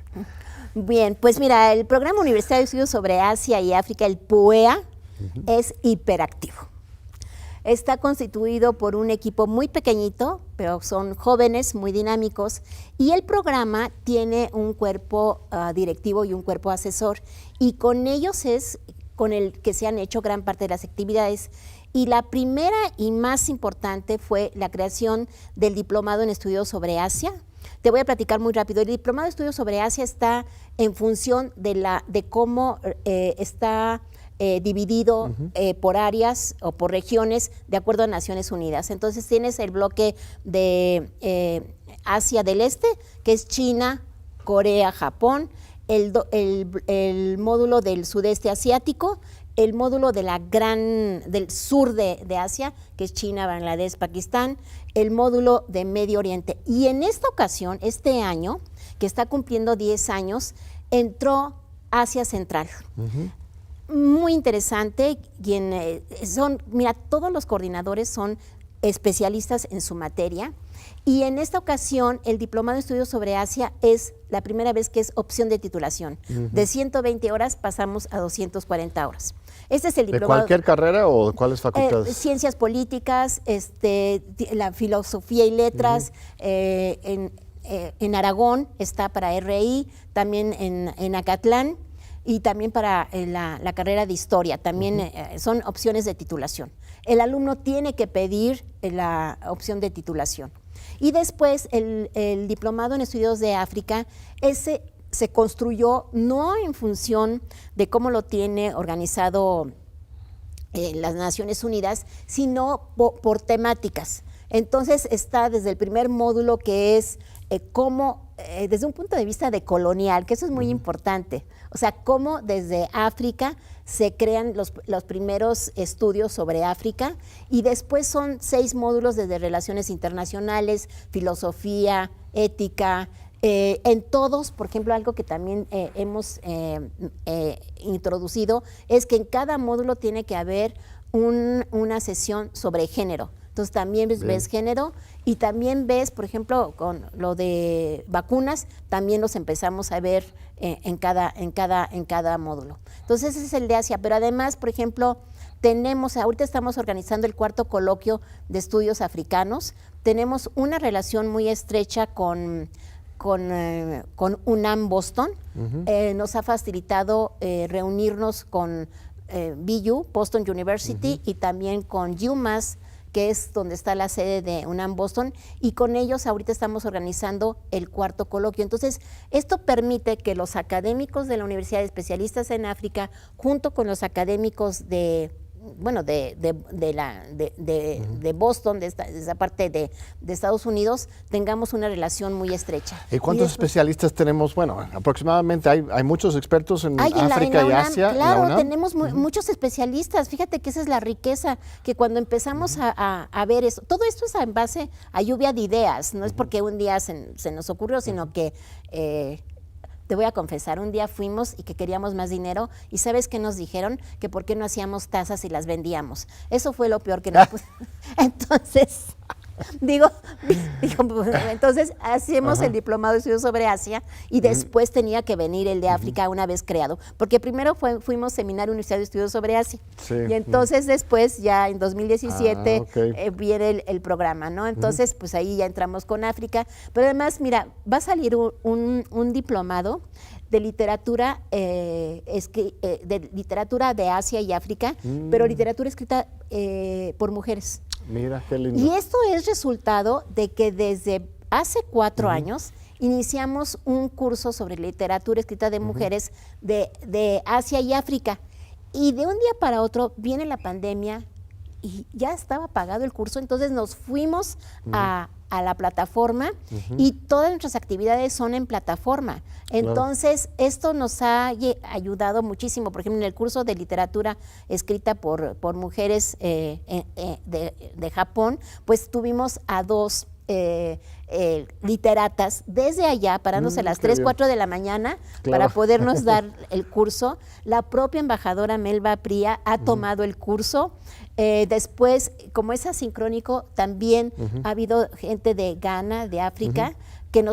[SPEAKER 3] Bien, pues mira, el Programa Universitario de Estudios sobre Asia y África, el PUEA, es hiperactivo. Está constituido por un equipo muy pequeñito, pero son jóvenes, muy dinámicos, y el programa tiene un cuerpo directivo y un cuerpo asesor, y con ellos es con el que se han hecho gran parte de las actividades. Y la primera y más importante fue la creación del Diplomado en Estudios sobre Asia. Te voy a platicar muy rápido. El Diplomado de Estudios sobre Asia está en función de cómo está dividido por áreas o por regiones de acuerdo a Naciones Unidas. Entonces tienes el bloque de Asia del Este, que es China, Corea, Japón, el módulo del sudeste asiático, el módulo del sur de Asia, que es China, Bangladesh, Pakistán, el módulo de Medio Oriente. Y en esta ocasión, este año, que está cumpliendo 10 años, entró Asia Central. Muy interesante. Mira, todos los coordinadores son especialistas en su materia. Y en esta ocasión, el Diplomado de Estudios sobre Asia es la primera vez que es opción de titulación. De 120 horas pasamos a 240 horas. Este es el diplomado.
[SPEAKER 2] ¿De cualquier carrera o de cuáles facultades?
[SPEAKER 3] Ciencias políticas, la filosofía y letras, en Aragón está para RI, también en Acatlán, y también para la carrera de historia, también son opciones de titulación. El alumno tiene que pedir la opción de titulación. Y después el diplomado en estudios de África, ese se construyó no en función de cómo lo tiene organizado las Naciones Unidas, sino por temáticas. Entonces está desde el primer módulo, que es cómo, desde un punto de vista de colonial, que eso es muy importante, o sea, cómo desde África se crean los primeros estudios sobre África, y después son 6 módulos desde relaciones internacionales, filosofía, ética. En todos, por ejemplo, algo que también hemos introducido es que en cada módulo tiene que haber una sesión sobre género. Entonces también ves género, y también ves, por ejemplo, con lo de vacunas, también los empezamos a ver en cada módulo. Entonces ese es el de Asia, pero además, por ejemplo, ahorita estamos organizando el 4º coloquio de estudios africanos. Tenemos una relación muy estrecha con UNAM Boston. Nos ha facilitado reunirnos con BU, Boston University, y también con UMass, que es donde está la sede de UNAM Boston, y con ellos ahorita estamos organizando el 4º coloquio. Entonces, esto permite que los académicos de la Universidad, especialistas en África, junto con los académicos de Boston, de esa parte de Estados Unidos, tengamos una relación muy estrecha.
[SPEAKER 2] ¿Y cuántos especialistas tenemos? Bueno, aproximadamente hay muchos expertos en África y Asia.
[SPEAKER 3] Claro, tenemos muchos especialistas. Fíjate que esa es la riqueza, que cuando empezamos a ver eso, todo esto es en base a lluvia de ideas, no es porque un día se nos ocurrió, sino que te voy a confesar, un día fuimos y que queríamos más dinero, y ¿sabes qué nos dijeron? Que por qué no hacíamos tazas y las vendíamos. Eso fue lo peor que nos Entonces, entonces hacemos el diplomado de estudios sobre Asia, y después tenía que venir el de África una vez creado, porque primero fuimos Seminario Universidad de Estudios sobre Asia, y entonces después ya en 2017 viene el programa, ¿no? Entonces pues ahí ya entramos con África, pero además mira, va a salir un diplomado de literatura, de literatura de Asia y África, pero literatura escrita por mujeres.
[SPEAKER 2] Mira, qué lindo.
[SPEAKER 3] Y esto es resultado de que desde hace 4 años iniciamos un curso sobre literatura escrita de mujeres de Asia y África. Y de un día para otro viene la pandemia y ya estaba pagado el curso, entonces nos fuimos a la plataforma, y todas nuestras actividades son en plataforma. Entonces, esto nos ha ayudado muchísimo. Por ejemplo, en el curso de literatura escrita por mujeres de Japón, pues tuvimos a 2 literatas desde allá, parándose a las 3, 4 de la mañana para podernos dar el curso. La propia embajadora Melba Pría ha tomado el curso. Después, como es asincrónico, también ha habido gente de Ghana, de África, que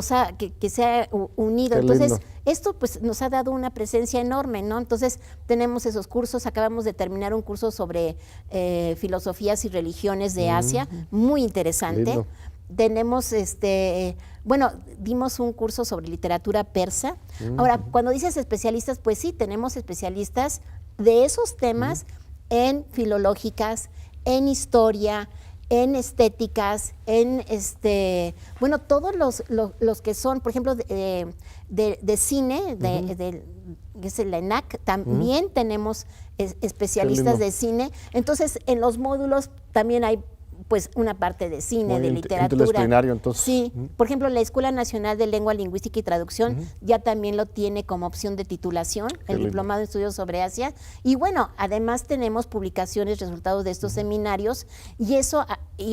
[SPEAKER 3] se ha unido.
[SPEAKER 2] Qué
[SPEAKER 3] Entonces,
[SPEAKER 2] lindo.
[SPEAKER 3] esto pues nos ha dado una presencia enorme, ¿no? Entonces, tenemos esos cursos. Acabamos de terminar un curso sobre filosofías y religiones de Asia, muy interesante.
[SPEAKER 2] Lindo.
[SPEAKER 3] Tenemos, dimos un curso sobre literatura persa. Ahora, cuando dices especialistas, pues sí, tenemos especialistas de esos temas en filológicas, en historia, en estéticas, en todos los que son, por ejemplo, de cine, que es la ENAC, también tenemos especialistas de cine. Entonces, en los módulos también hay pues una parte de cine,
[SPEAKER 2] muy
[SPEAKER 3] de literatura.
[SPEAKER 2] interdisciplinario, entonces.
[SPEAKER 3] Sí, por ejemplo, la Escuela Nacional de Lengua, Lingüística y Traducción ya también lo tiene como opción de titulación, el diplomado en estudios sobre Asia. Y bueno, además tenemos publicaciones, resultados de estos seminarios, y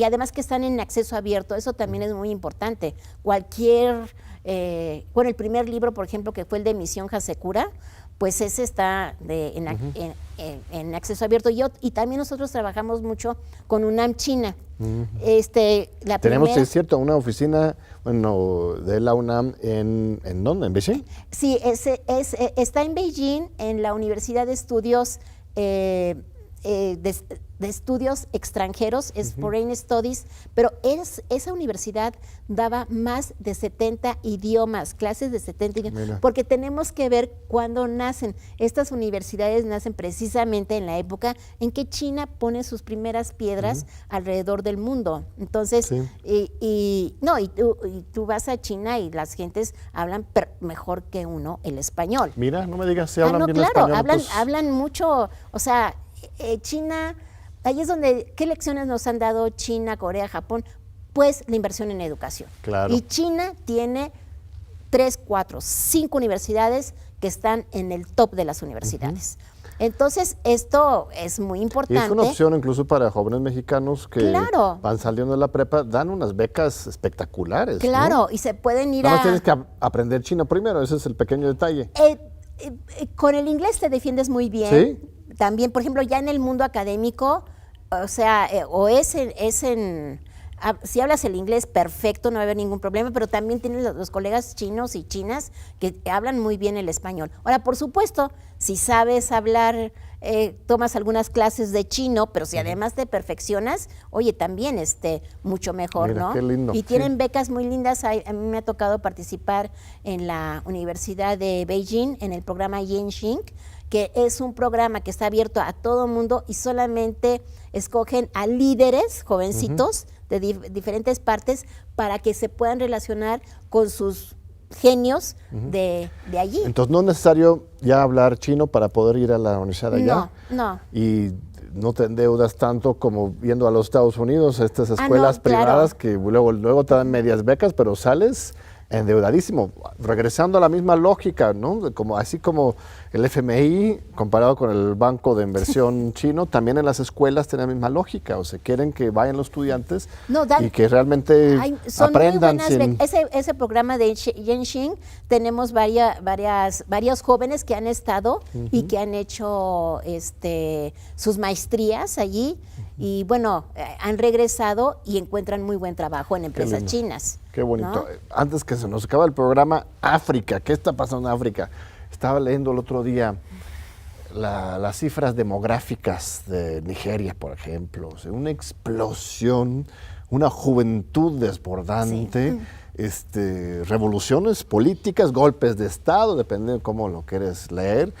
[SPEAKER 3] además que están en acceso abierto, eso también es muy importante. El primer libro, por ejemplo, que fue el de Misión Hasekura, pues ese está en acceso abierto. Y también nosotros trabajamos mucho con UNAM China.
[SPEAKER 2] Tenemos, es cierto, una oficina de la UNAM ¿en dónde? ¿En Beijing?
[SPEAKER 3] Sí, está en Beijing, en la Universidad de Estudios de estudios extranjeros, es Foreign Studies, pero esa universidad daba más de 70 idiomas, clases de 70 idiomas,
[SPEAKER 2] Mira.
[SPEAKER 3] porque tenemos que ver cuándo nacen. Estas universidades nacen precisamente en la época en que China pone sus primeras piedras alrededor del mundo. Entonces,
[SPEAKER 2] Sí.
[SPEAKER 3] y tú vas a China y las gentes hablan mejor que uno el español.
[SPEAKER 2] Mira, no me digas si hablan
[SPEAKER 3] no,
[SPEAKER 2] bien
[SPEAKER 3] claro,
[SPEAKER 2] español. pues,
[SPEAKER 3] hablan mucho, o sea, China, ahí es donde, ¿qué lecciones nos han dado China, Corea, Japón? Pues la inversión en educación.
[SPEAKER 2] Claro.
[SPEAKER 3] Y China tiene 3, 4, 5 universidades que están en el top de las universidades. Entonces, esto es muy
[SPEAKER 2] y
[SPEAKER 3] importante.
[SPEAKER 2] es una opción incluso para jóvenes mexicanos que
[SPEAKER 3] Claro.
[SPEAKER 2] van saliendo de la prepa, dan unas becas espectaculares.
[SPEAKER 3] Claro,
[SPEAKER 2] ¿no?
[SPEAKER 3] y se pueden ir
[SPEAKER 2] Nada más
[SPEAKER 3] a...
[SPEAKER 2] tienes que aprender chino primero, ese es el pequeño detalle.
[SPEAKER 3] Con el inglés te defiendes muy bien.
[SPEAKER 2] ¿Sí?
[SPEAKER 3] También, por ejemplo, ya en el mundo académico, o sea, si hablas el inglés perfecto, no va a haber ningún problema, pero también tienes los colegas chinos y chinas que hablan muy bien el español. Ahora, por supuesto, si sabes hablar, tomas algunas clases de chino, pero si además te perfeccionas, oye, también mucho mejor,
[SPEAKER 2] Mira,
[SPEAKER 3] ¿no?
[SPEAKER 2] qué lindo,
[SPEAKER 3] Y
[SPEAKER 2] sí.
[SPEAKER 3] tienen becas muy lindas. A mí me ha tocado participar en la Universidad de Beijing, en el programa Yanxing, que es un programa que está abierto a todo mundo y solamente escogen a líderes jovencitos de diferentes partes para que se puedan relacionar con sus genios de allí.
[SPEAKER 2] Entonces no es necesario ya hablar chino para poder ir a la universidad de allá.
[SPEAKER 3] No.
[SPEAKER 2] Y no te endeudas tanto como yendo a los Estados Unidos, estas
[SPEAKER 3] no,
[SPEAKER 2] escuelas
[SPEAKER 3] claro.
[SPEAKER 2] privadas que luego te dan medias becas, pero sales endeudadísimo. Regresando a la misma lógica, ¿no? Así como el FMI comparado con el Banco de Inversión chino, también en las escuelas tiene la misma lógica. O sea, quieren que vayan los estudiantes y que realmente
[SPEAKER 3] son
[SPEAKER 2] aprendan.
[SPEAKER 3] muy buenas ese programa de Yanxing, tenemos varios jóvenes que han estado y que han hecho sus maestrías allí y bueno, han regresado y encuentran muy buen trabajo en empresas
[SPEAKER 2] lindo.
[SPEAKER 3] chinas.
[SPEAKER 2] Qué bonito.
[SPEAKER 3] ¿no?
[SPEAKER 2] Antes que se nos acaba el programa, África. ¿Qué está pasando en África? Estaba leyendo el otro día las cifras demográficas de Nigeria, por ejemplo. O sea, una explosión, una juventud desbordante, revoluciones políticas, golpes de Estado, depende de cómo lo quieres leer.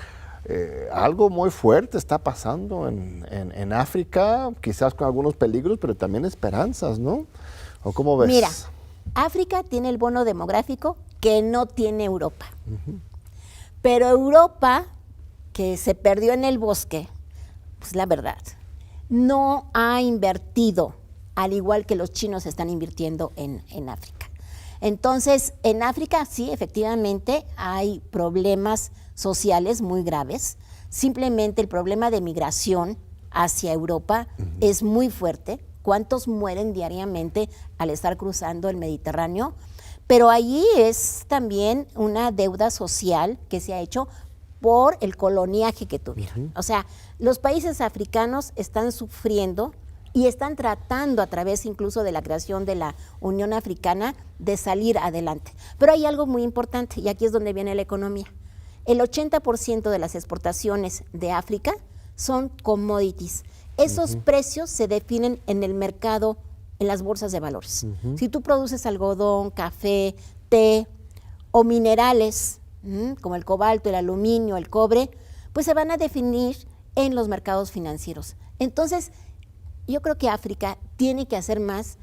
[SPEAKER 2] Algo muy fuerte está pasando en África, quizás con algunos peligros, pero también esperanzas, ¿no? ¿O cómo ves?
[SPEAKER 3] Mira, África tiene el bono demográfico que no tiene Europa. Pero Europa, que se perdió en el bosque, pues la verdad, no ha invertido, al igual que los chinos están invirtiendo en África. Entonces, en África sí, efectivamente, hay problemas sociales muy graves. Simplemente el problema de migración hacia Europa es muy fuerte. ¿Cuántos mueren diariamente al estar cruzando el Mediterráneo? Pero allí es también una deuda social que se ha hecho por el coloniaje que tuvieron. O sea, los países africanos están sufriendo y están tratando a través incluso de la creación de la Unión Africana de salir adelante. Pero hay algo muy importante y aquí es donde viene la economía. El 80% de las exportaciones de África son commodities. Esos precios se definen en el mercado, en las bolsas de valores. Si tú produces algodón, café, té o minerales, como el cobalto, el aluminio, el cobre, pues se van a definir en los mercados financieros. Entonces, yo creo que África tiene que hacer más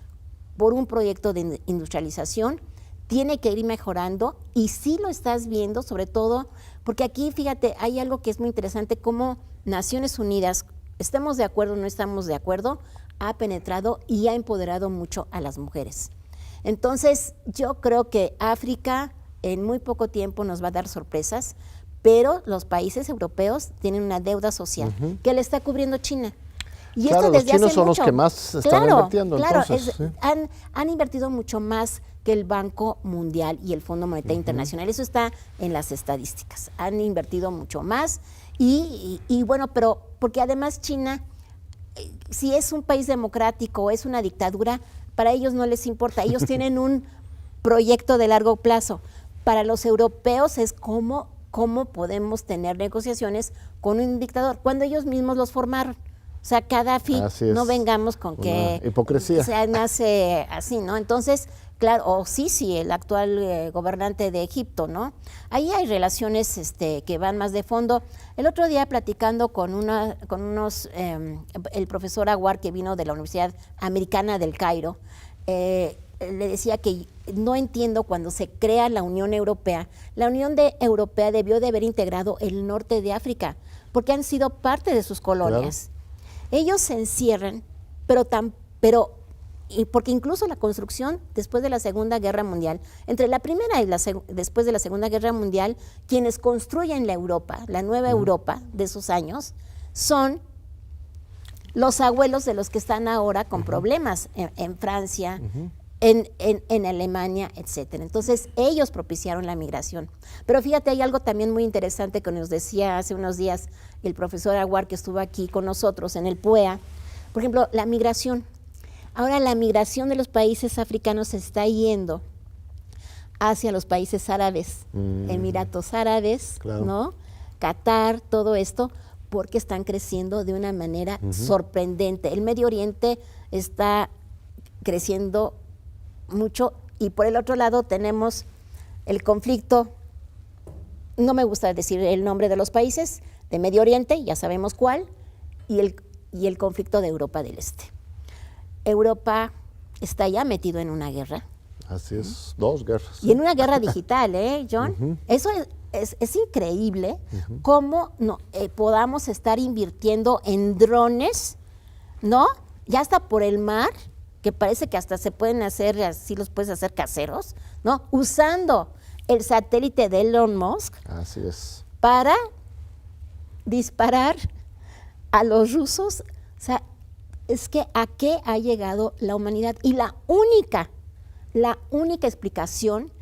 [SPEAKER 3] por un proyecto de industrialización, tiene que ir mejorando y sí lo estás viendo, sobre todo, porque aquí, fíjate, hay algo que es muy interesante, como Naciones Unidas, estemos de acuerdo o no estamos de acuerdo, ha penetrado y ha empoderado mucho a las mujeres. Entonces, yo creo que África en muy poco tiempo nos va a dar sorpresas, pero los países europeos tienen una deuda social que le está cubriendo China. Y
[SPEAKER 2] claro,
[SPEAKER 3] esto
[SPEAKER 2] los
[SPEAKER 3] desde
[SPEAKER 2] chinos
[SPEAKER 3] hace
[SPEAKER 2] son
[SPEAKER 3] mucho.
[SPEAKER 2] los que más están invirtiendo.
[SPEAKER 3] Claro,
[SPEAKER 2] entonces, ¿sí?
[SPEAKER 3] han invertido mucho más que el Banco Mundial y el Fondo Monetario Internacional. Eso está en las estadísticas. Han invertido mucho más y bueno, pero porque además China, si es un país democrático o es una dictadura, para ellos no les importa. Ellos tienen un proyecto de largo plazo. Para los europeos es cómo podemos tener negociaciones con un dictador, cuando ellos mismos los formaron. O sea, Gaddafi,
[SPEAKER 2] Así es.
[SPEAKER 3] no vengamos con que
[SPEAKER 2] hipocresía.
[SPEAKER 3] se nace así, ¿no? Entonces, claro, o Sisi, el actual gobernante de Egipto, ¿no? Ahí hay relaciones que van más de fondo. El otro día platicando con unos, el profesor Aguar, que vino de la Universidad Americana del Cairo, le decía que no entiendo cuando se crea la Unión Europea. La Unión Europea debió de haber integrado el norte de África, porque han sido parte de sus colonias. Claro. Ellos se encierran, y porque incluso la construcción después de la Segunda Guerra Mundial, entre la primera y después de la Segunda Guerra Mundial, quienes construyen la Europa, la nueva Europa de esos años, son los abuelos de los que están ahora con problemas en Francia, en Alemania, etcétera. Entonces, ellos propiciaron la migración. Pero fíjate, hay algo también muy interesante que nos decía hace unos días el profesor Aguar, que estuvo aquí con nosotros en el PUEA. Por ejemplo, la migración. Ahora la migración de los países africanos se está yendo hacia los países árabes, Emiratos Árabes, claro, ¿no? Qatar, todo esto, porque están creciendo de una manera sorprendente. El Medio Oriente está creciendo mucho, y por el otro lado tenemos el conflicto, no me gusta decir el nombre de los países, de Medio Oriente, ya sabemos cuál, y el conflicto de Europa del Este. Europa está ya metido en una guerra.
[SPEAKER 2] Así es, 2 guerras.
[SPEAKER 3] Y en una guerra digital, John? Eso es increíble cómo podamos estar invirtiendo en drones, ¿no? Ya hasta por el mar, que parece que hasta se pueden hacer, así los puedes hacer caseros, ¿no? Usando el satélite de Elon Musk.
[SPEAKER 2] Así es.
[SPEAKER 3] Para disparar a los rusos. O sea, es que ¿a qué ha llegado la humanidad? Y la única explicación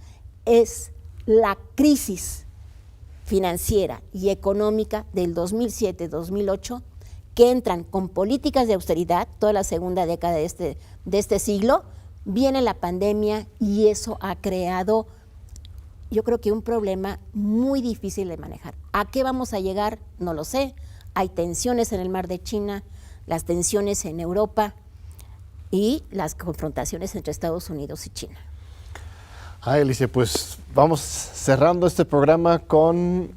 [SPEAKER 3] es la crisis financiera y económica del 2007-2008, que entran con políticas de austeridad, toda la segunda década de este siglo, viene la pandemia y eso ha creado, yo creo que un problema muy difícil de manejar. ¿A qué vamos a llegar? No lo sé. Hay tensiones en el mar de China, las tensiones en Europa y las confrontaciones entre Estados Unidos y China.
[SPEAKER 2] Alicia, pues vamos cerrando este programa con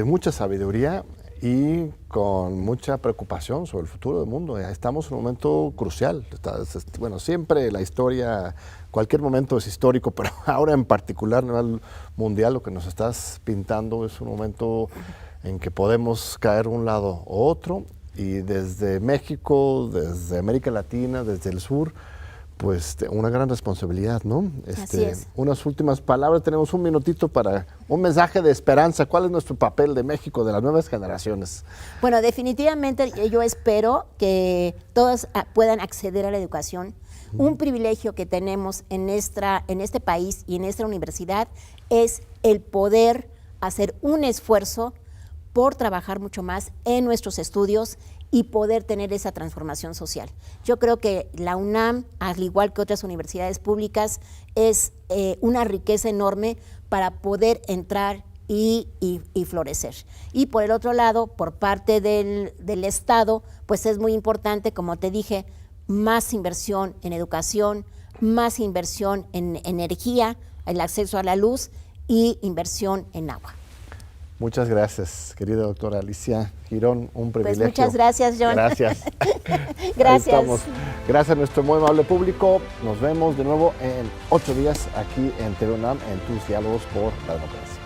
[SPEAKER 2] mucha sabiduría y con mucha preocupación sobre el futuro del mundo. Estamos en un momento crucial. Bueno, siempre la historia, cualquier momento es histórico, pero ahora en particular a nivel mundial lo que nos estás pintando es un momento en que podemos caer un lado u otro. Y desde México, desde América Latina, desde el sur, pues una gran responsabilidad, ¿no?
[SPEAKER 3] Así es.
[SPEAKER 2] Unas últimas palabras, tenemos un minutito para un mensaje de esperanza. ¿Cuál es nuestro papel de México, de las nuevas generaciones?
[SPEAKER 3] Bueno, definitivamente yo espero que todos puedan acceder a la educación. Un privilegio que tenemos en este país y en esta universidad es el poder hacer un esfuerzo por trabajar mucho más en nuestros estudios y poder tener esa transformación social. Yo creo que la UNAM, al igual que otras universidades públicas, es una riqueza enorme para poder entrar y florecer. Y por el otro lado, por parte del Estado, pues es muy importante, como te dije, más inversión en educación, más inversión en energía, el acceso a la luz y inversión en agua.
[SPEAKER 2] Muchas gracias, querida doctora Alicia Girón, un privilegio.
[SPEAKER 3] Pues muchas gracias, John.
[SPEAKER 2] Gracias.
[SPEAKER 3] Gracias.
[SPEAKER 2] Ahí estamos. Gracias a nuestro muy amable público. Nos vemos de nuevo en 8 días aquí en TV UNAM, en tus diálogos por la democracia.